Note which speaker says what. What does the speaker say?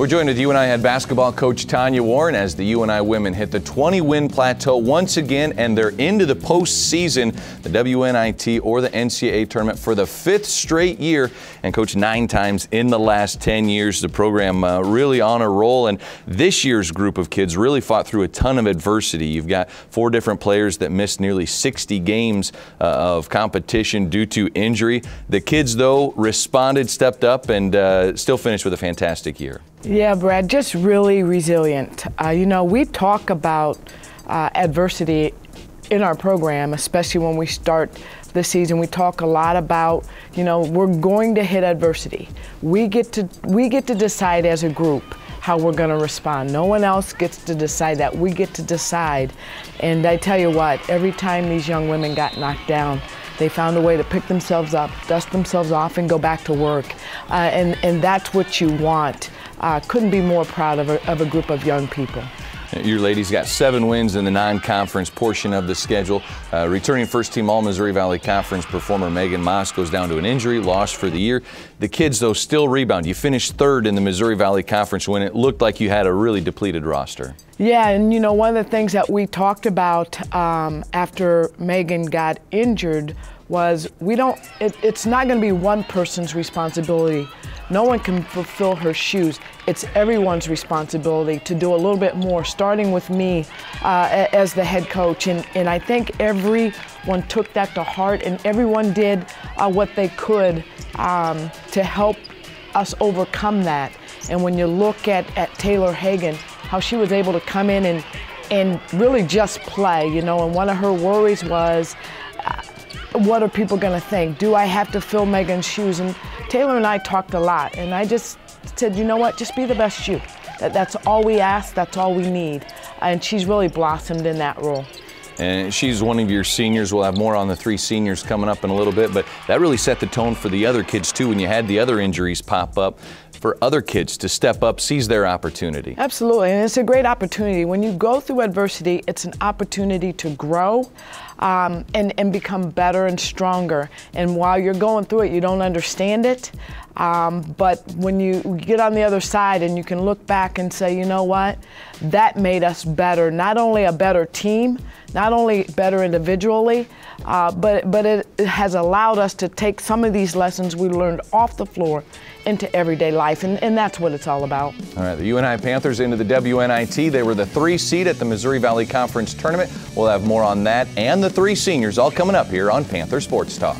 Speaker 1: We're joined with UNI head basketball coach Tanya Warren as the UNI women hit the 20-win plateau once again, and they're into the postseason, the WNIT or the NCAA tournament for the 5th straight year, and coached 9 times in the last 10 years. The program really on a roll, and this year's group of kids really fought through a ton of adversity. You've got 4 different players that missed nearly 60 games of competition due to injury. The kids, though, responded, stepped up, and still finished with a fantastic year.
Speaker 2: Yeah, Brad, just really resilient. You know, we talk about adversity in our program, especially when we start the season. We talk a lot about, you know, we're going to hit adversity. We get to decide as a group how we're going to respond. No one else gets to decide that. We get to decide. And I tell you what, every time these young women got knocked down, they found a way to pick themselves up, dust themselves off, and go back to work. And that's what you want. Couldn't be more proud of a group of young people.
Speaker 1: Your ladies got 7 wins in the non-conference portion of the schedule. Returning first-team All-Missouri Valley Conference performer Megan Moss goes down to an injury, lost for the year. The kids, though, still rebound. You finished 3rd in the Missouri Valley Conference when it looked like you had a really depleted roster.
Speaker 2: Yeah, and you know, one of the things that we talked about after Megan got injured was it's not going to be one person's responsibility. No one can fulfill her shoes. It's everyone's responsibility to do a little bit more, starting with me as the head coach. And I think everyone took that to heart, and everyone did what they could to help us overcome that. And when you look at Taylor Hagan, how she was able to come in and really just play, you know, and one of her worries was, what are people going to think? Do I have to fill Megan's shoes? And Taylor and I talked a lot, and I just said, you know what, just be the best you. That's all we ask, that's all we need. And she's really blossomed in that role.
Speaker 1: And she's one of your seniors. We'll have more on the 3 seniors coming up in a little bit, but that really set the tone for the other kids too when you had the other injuries pop up, for other kids to step up, seize their opportunity.
Speaker 2: Absolutely, and it's a great opportunity. When you go through adversity, it's an opportunity to grow and become better and stronger. And while you're going through it, you don't understand it, but when you get on the other side and you can look back and say, you know what, that made us better. Not only a better team, not only better individually, but it has allowed us to take some of these lessons we learned off the floor into everyday life, and that's what it's all about.
Speaker 1: All right, the UNI Panthers into the WNIT. They were the 3 seed at the Missouri Valley Conference Tournament. We'll have more on that and the 3 seniors all coming up here on Panther Sports Talk.